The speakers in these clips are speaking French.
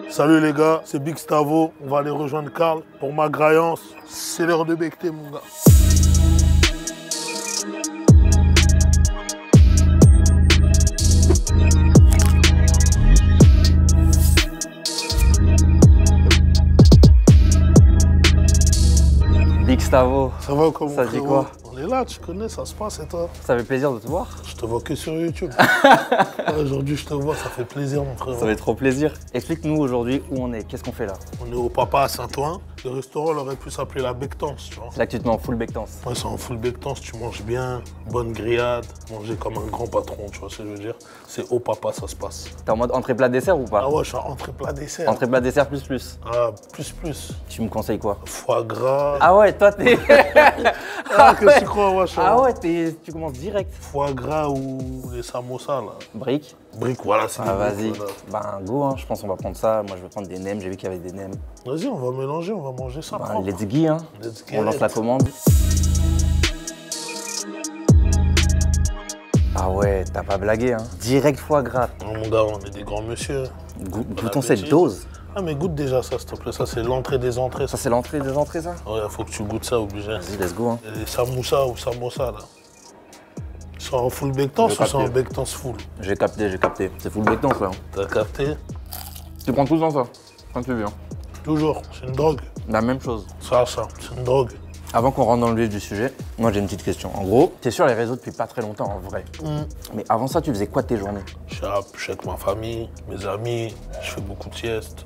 Salut les gars, c'est Big Stavo. On va aller rejoindre Karl pour ma graillance. C'est l'heure de becter, mon gars. Big Stavo. Ça va comment? Ça dit quoi? On est là, tu connais, ça se passe et toi? Ça fait plaisir de te voir. Je te vois que sur YouTube. Aujourd'hui, je te vois, ça fait plaisir, mon frère. Ça fait trop plaisir. Explique-nous aujourd'hui où on est, qu'est-ce qu'on fait là? On est au Papa à Saint-Ouen. Le restaurant, on aurait pu s'appeler la Bectance, tu vois. Là que tu te mets en full bectance. Ouais, c'est en full Bectance, tu manges bien, bonne grillade, manger comme un grand patron, tu vois ce que je veux dire. C'est au Papa, ça se passe. T'es en mode entrée plat dessert ou pas? Ah ouais, je suis en entrée plat dessert. Entrée plat dessert plus plus. Ah, plus. Tu me conseilles quoi? Foie gras. Ah ouais, toi t'es... Ah, qu'est-ce que tu crois, moi, je suis Ah ouais, tu commences direct. Foie gras ou les samosas, là. Brique. Briques, voilà, c'est Ah des vas-y. briques, voilà. Ben go, hein. Je pense qu'on va prendre ça. Moi je vais prendre des nems, j'ai vu qu'il y avait des nems. Vas-y, on va mélanger, on va manger ça. Ben, propre. let's go, hein. Let's On get lance it. la commande. Ah ouais, t'as pas blagué, hein. Direct foie gras. Oh, mon gars, on est des grands monsieur. Goûtons cette dose. Ah, mais goûte déjà ça, s'il te plaît. Ça, c'est l'entrée des entrées. Ça c'est l'entrée des entrées, ça? Ouais, faut que tu goûtes ça, obligé. Vas-y, let's go, hein. Et les samoussas ou samosas, là. Ils sont en full bectance Je ou sont en capte. bectance full? J'ai capté. C'est full bectance, là. Hein. T'as capté? Tu prends tout le temps ça, quand tu viens. Toujours, c'est une drogue. La même chose. Ça, c'est une drogue. Avant qu'on rentre dans le vif du sujet, moi j'ai une petite question. En gros, t'es sur les réseaux depuis pas très longtemps en vrai. Mais avant ça, tu faisais quoi de tes journées? Je suis avec ma famille, mes amis, je fais beaucoup de siestes.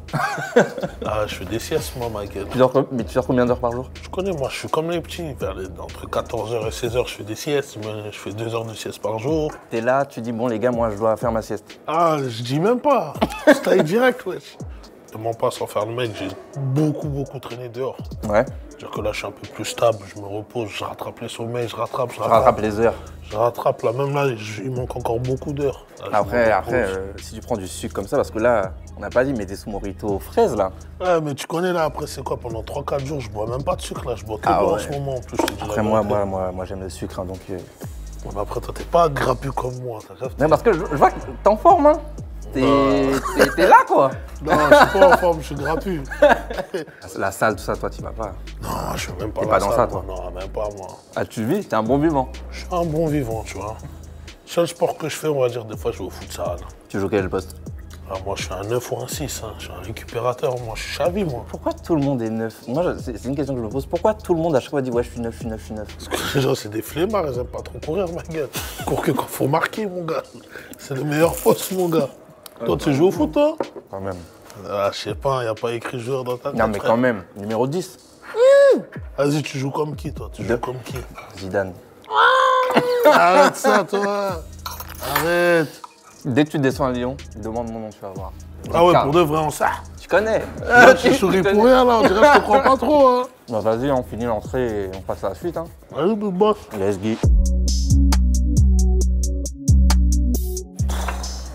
Ah, je fais des siestes, moi, ma gueule. Mais tu dors combien d'heures par jour? Je connais, moi, je suis comme les petits. Entre 14h et 16h, je fais des siestes. Mais je fais 2 heures de sieste par jour. T'es là, tu dis bon les gars, moi je dois faire ma sieste. Ah, je dis même pas. Style direct, wesh. Je mens pas sans faire le mec, j'ai beaucoup traîné dehors. Ouais. C'est-à-dire que là, je suis un peu plus stable, je me repose, je rattrape les sommeils, je rattrape. Tu rattrapes les heures. Je rattrape, là, même là, il manque encore beaucoup d'heures. Là, je Après, me repose. si tu prends du sucre comme ça, parce que là, on n'a pas dit, mais t'es sous mojito aux fraises là. Ouais, mais tu connais là, après, c'est quoi? Pendant 3-4 jours, je bois même pas de sucre, là, je bois que Ah de l'eau en ouais. ce moment, en plus. Je te dis la Après vérité. moi j'aime le sucre, hein, donc... Ouais, mais après, toi, t'es pas grappu comme moi, t'as capté? Non, parce que je vois que t'es en forme, hein. T'es là quoi. Non, je suis pas en forme, je suis grappu. La salle, tout ça, toi, tu vas pas. Non, je suis même pas T'es là. pas dans ça, toi? Non, même pas, moi. Ah, tu vis, t'es un bon vivant. Je suis un bon vivant, tu vois. Seul sport que je fais, on va dire, des fois, je vais au futsal. Tu joues quel poste? Alors, moi, je suis un 9 ou un 6, hein. Je suis un récupérateur, moi, je suis chavi, moi. Pourquoi tout le monde est neuf? Moi, c'est une question que je me pose. Pourquoi tout le monde à chaque fois dit ouais, je suis neuf? Parce que les gens, c'est des flemmards, ils aiment pas trop courir, ma gueule. Cours que quand faut marquer, mon gars. C'est le meilleur poste, mon gars. Toi, tu joues au foot, toi? Quand même. Ah, je sais pas, y a pas écrit joueur dans ta tête. Non, mais frère. quand même. Numéro 10, Vas-y, tu joues comme qui, toi? Tu joues comme qui? Zidane. Arrête ça, toi. Arrête. Dès que tu descends à Lyon, demande mon nom, tu vas voir. Ah ouais, Car- pour de vrai, on ça. Tu connais. Là, tu souris pour rien, là. On dirait que je te crois pas trop, hein. Bah vas-y, on finit l'entrée et on passe à la suite. Hein. Vas-y, big boss. Let's go.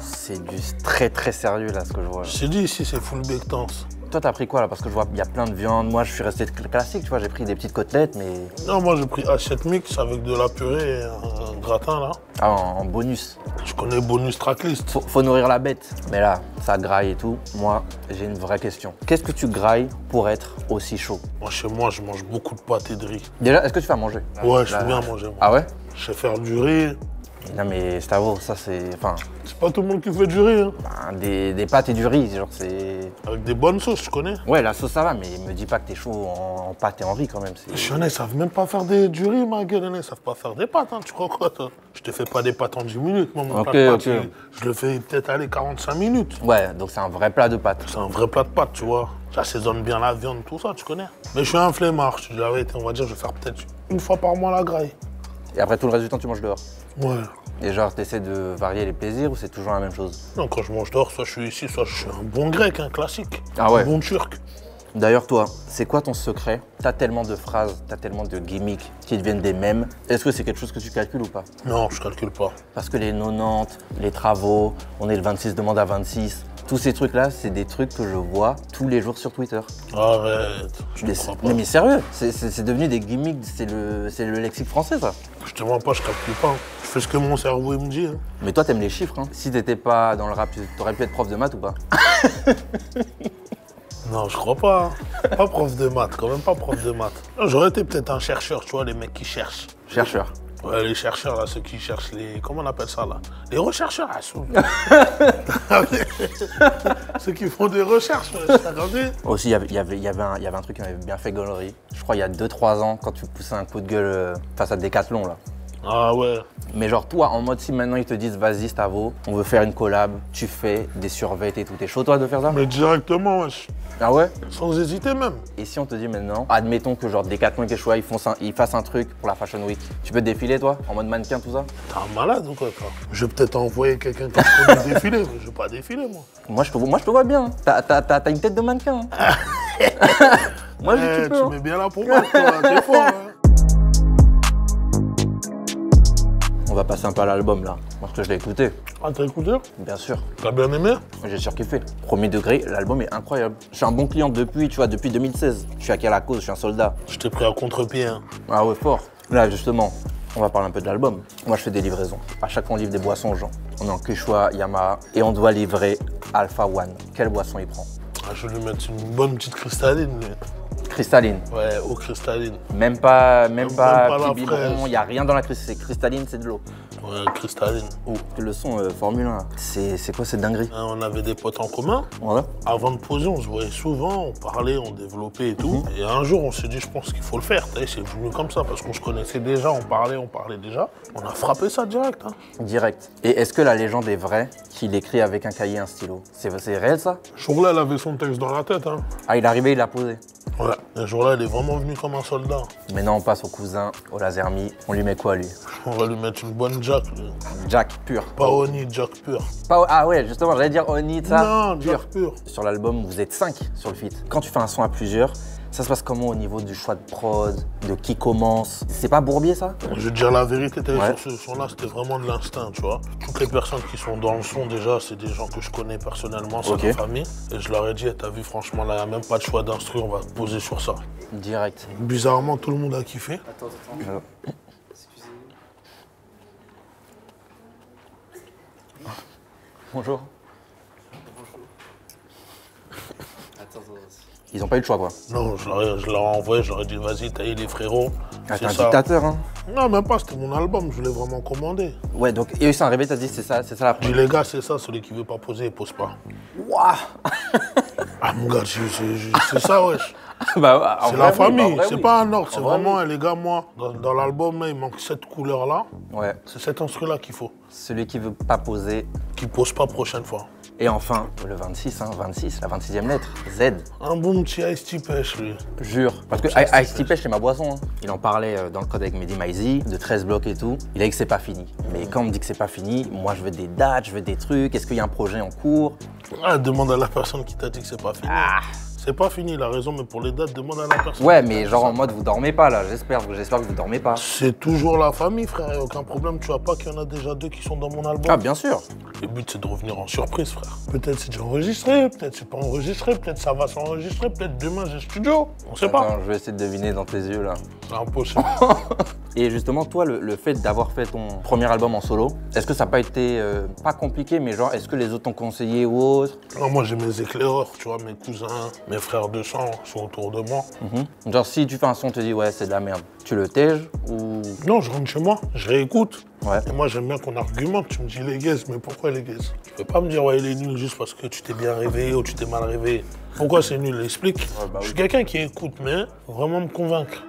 C'est du très sérieux là ce que je vois. Je t'ai dit, ici, c'est full bectance. Toi t'as pris quoi là? Parce que je vois il y a plein de viande. Moi je suis resté classique, tu vois, j'ai pris des petites côtelettes mais. Non, moi, j'ai pris assiette mix avec de la purée et un gratin, là. Ah en bonus. Je connais bonus tracklist. Faut nourrir la bête. Mais là, ça graille et tout. Moi, j'ai une vraie question. Qu'est-ce que tu grailles pour être aussi chaud? Moi, chez moi, je mange beaucoup de pâtes et de riz. Déjà, est-ce que tu fais à manger? Ouais, je Là, sais bien manger, moi. Ah ouais? Je sais faire du riz. Non mais Stavo, ça c'est. Enfin, C'est pas tout le monde qui fait du riz, hein. ben, des pâtes et du riz, genre c'est. Avec des bonnes sauces, tu connais. Ouais, la sauce ça va, mais me dis pas que t'es chaud en pâtes et en riz quand même. Les Lyonnais, ils savent même pas faire du riz, ma gueule. Ils savent pas faire des pâtes, hein. Tu crois quoi, toi? Je te fais pas des pâtes en 10 minutes. Moi, mon Ok, plat de pâtes, ok. je le fais peut-être aller 45 minutes. Ouais, donc c'est un vrai plat de pâtes. C'est un vrai plat de pâtes, tu vois. J'assaisonne bien la viande, tout ça, tu connais. Mais je suis un flemmard, je te dis la vérité. On va dire, je vais faire peut-être une fois par mois la graille. Et après tout le reste du temps, tu manges dehors. Ouais. Et genre, t'essaies de varier les plaisirs ou c'est toujours la même chose? Non, quand je mange dehors, soit je suis ici, soit je suis un bon grec, un classique. Ah ouais. Un bon turc. D'ailleurs, toi, c'est quoi ton secret? T'as tellement de phrases, t'as tellement de gimmicks qui deviennent des mèmes. Est-ce que c'est quelque chose que tu calcules ou pas? Non, je calcule pas. Parce que les 90, les travaux, on est le 26 demande à 26. Tous ces trucs-là, c'est des trucs que je vois tous les jours sur Twitter. Arrête. Je te crois pas. Mais sérieux, c'est devenu des gimmicks, c'est le lexique français, ça. Je te mens pas, je calcule pas. Je fais ce que mon cerveau il me dit. Hein. Mais toi, t'aimes les chiffres, hein. Si t'étais pas dans le rap, t'aurais pu être prof de maths ou pas? Non, je crois pas. Hein. Pas prof de maths, quand même pas prof de maths. J'aurais été peut-être un chercheur, tu vois, les mecs qui cherchent. Chercheur. Ouais, les chercheurs, là, ceux qui cherchent les... Comment on appelle ça, là? Les rechercheurs, ah, ceux qui font des recherches, t'as compris? Aussi, il y avait un truc qui m'avait bien fait gaulerie. Je crois il y a 2-3 ans, quand tu poussais un coup de gueule face à Decathlon, là. Ah ouais. Mais genre toi, en mode si maintenant ils te disent vas-y Stavo, on veut faire une collab, tu fais des survêts et tout, t'es chaud toi de faire ça? Mais directement, wesh. Ah ouais? Sans hésiter même. Et si on te dit maintenant, admettons que genre Decathlon et Quechua, ils fassent un truc pour la Fashion Week, tu peux te défiler toi, en mode mannequin tout ça? T'es un malade ou quoi, toi? Je vais peut-être envoyer quelqu'un qui peut défiler, mais je vais pas défiler, moi. Moi je te vois bien, t'as une tête de mannequin. Hein. Moi je dis que tu peux. Tu Hein. mets bien la pomade, toi, t'es fort. Hein. On va passer un peu à l'album là, parce que je l'ai écouté. Ah, t'as écouté? Bien sûr. T'as bien aimé? J'ai surkiffé. Premier degré, l'album est incroyable. Je suis un bon client depuis, tu vois, depuis 2016. Je suis acquis à la cause, je suis un soldat. Je t'ai pris à contre-pied. Hein. Ah ouais, fort. Là, justement, on va parler un peu de l'album. Moi, je fais des livraisons. À chaque fois, on livre des boissons aux gens. On est en Quechua, Yamaha, et on doit livrer Alpha One. Quelle boisson il prend? Ah, je vais lui mettre une bonne petite cristalline. Lui. Cristalline. Ouais, eau cristalline. Même pas pas petit la biberon, fraise. il n'y a rien dans la cristalline. C'est cristalline, c'est de l'eau. Ouais, cristalline. Oh, le son Formule 1, c'est quoi cette dinguerie? Hein, on avait des potes en commun. Ouais. Avant de poser, on se voyait souvent, on parlait, on développait et tout. Et un jour, on s'est dit, je pense qu'il faut le faire. C'est venu comme ça, parce qu'on se connaissait déjà, on parlait déjà. On a frappé ça direct. Hein. Direct. Et est-ce que la légende est vraie qu'il écrit avec un cahier et un stylo? C'est réel ça? Ce jour-là, elle avait son texte dans la tête. Hein. Ah, il est arrivé, il l'a posé. Ouais, ce jour-là, elle est vraiment venue comme un soldat. Maintenant, on passe au cousin, au lasermi. On lui met quoi, lui? On va lui mettre une bonne jack, lui. Jack pur. Pas Oni, jack pur. Ah ouais, justement, j'allais dire Oni, ça. Non, pur. jack pur. Sur l'album, vous êtes 5 sur le feat. Quand tu fais un son à plusieurs, ça se passe comment au niveau du choix de prod, de qui commence? C'est pas Bourbier, ça? Je vais te dire la vérité, Ouais. sur ce son-là, c'était vraiment de l'instinct, tu vois. Toutes les personnes qui sont dans le son, déjà, c'est des gens que je connais personnellement, c'est Ok. ma famille. Et je leur ai dit, eh, t'as vu, franchement, là, il n'y a même pas de choix d'instru, on va te poser sur ça. Direct. Bizarrement, tout le monde a kiffé. Alors. Bonjour. Ils ont pas eu le choix, quoi. Non, je leur ai envoyé, je leur ai dit, vas-y, taillez les frérots. Ah, t'es C'est un ça. dictateur, hein. Non, même pas, c'était mon album, je l'ai vraiment commandé. Ouais, donc, et eux, c'est arrivé, t'as dit, c'est ça la Je dis, première. les gars, c'est ça, celui qui veut pas poser, il pose pas. Waouh. Ah, mon gars, c'est ça, wesh. Bah, en C'est vrai, la oui, famille, en vrai, c'est oui. pas un ordre, c'est En vrai, vraiment, les gars, moi, dans l'album, là, il manque cette couleur-là. Ouais, C'est cet instru-là qu'il faut. celui qui veut pas poser. Qui pose pas prochaine fois. Et enfin, le 26, hein, 26, la 26e lettre, Z. Un bon petit Ice-T pêche, lui. Jure. Parce que Ça, c'est Ice-T Pêche, c'est ma boisson. Hein. Il en parlait dans le code avec Mehdi Maizi, de 13 blocs et tout. Il a dit que c'est pas fini. Mais quand on me dit que c'est pas fini, moi je veux des dates, je veux des trucs. Est-ce qu'il y a un projet en cours? Ah, demande à la personne qui t'a dit que c'est pas fini. C'est pas fini, il a raison, mais pour les dates, demande à la personne. Ouais, qui t'a mais dit genre ça. en mode vous dormez pas là, j'espère que vous dormez pas. C'est toujours la famille, frère, y a aucun problème. Tu vois pas qu'il y en a déjà 2 qui sont dans mon album. Ah, bien sûr. Le but, c'est de revenir en surprise, frère. Peut-être c'est déjà enregistré, peut-être c'est pas enregistré, peut-être ça va s'enregistrer, peut-être demain j'ai studio. On sait pas. Attends, je vais essayer de deviner dans tes yeux là. C'est impossible. Et justement, toi, le fait d'avoir fait ton premier album en solo, est-ce que ça n'a pas été, pas compliqué, mais genre, est-ce que les autres t'ont conseillé ou autre? Non, moi, j'ai mes éclaireurs, tu vois, mes cousins, mes frères de sang sont autour de moi. Genre, si tu fais un son, tu te dis, ouais, c'est de la merde, tu le tèges ou. Non, je rentre chez moi, je réécoute. Ouais. Et moi, j'aime bien qu'on argumente. Tu me dis les gays, mais pourquoi les gays? Tu peux pas me dire, ouais, il est nul juste parce que tu t'es bien réveillé ou tu t'es mal réveillé. Pourquoi c'est nul? Explique. bah Je suis oui. quelqu'un qui écoute, mais faut vraiment me convaincre.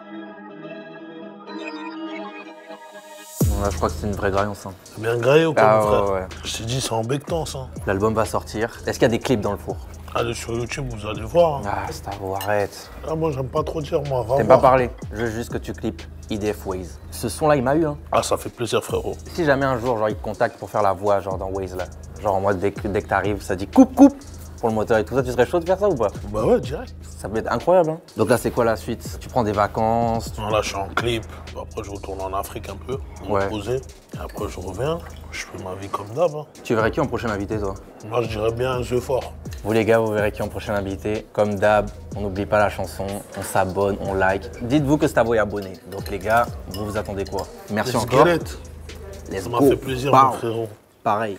Ouais, je crois que c'est une vraie graillance. Hein. C'est bien graillé ou quoi, Ah, mon frère? ouais, ouais. Je t'ai dit, c'est embêtant, ça. L'album va sortir. Est-ce qu'il y a des clips dans le four? Allez sur YouTube, vous allez voir. Hein. Ah, Stavo, arrête. Ah, moi, j'aime pas trop dire, moi. Va T'aimes pas voir. parler, je veux juste que tu clips IDF Waze. Ce son-là, il m'a eu, hein. Ah, ça fait plaisir, frérot. Si jamais un jour, genre, il te contacte pour faire la voix, genre, dans Waze, là. Genre, en mode, dès que t'arrives, ça dit coupe, coupe pour le moteur et tout ça, tu serais chaud de faire ça ou pas? Bah ouais, direct. Ça peut être incroyable, hein. Donc là, c'est quoi la suite? Tu prends des vacances? Non, là, je suis en clip. Après, je retourne en Afrique un peu, me Ouais. reposer. Et après, je reviens. Je fais ma vie comme d'hab. Hein. Tu verrais qui en prochain invité, toi? Moi, je dirais bien un jeu fort. Vous les gars, vous verrez qui en prochain invité. Comme d'hab, on n'oublie pas la chanson, on s'abonne, on like. Dites-vous que Stavo est abonné. Donc les gars, vous attendez quoi? Merci Les encore. squelettes. Let's Ça m'a go. fait plaisir, Bam. mon frérot. Pareil.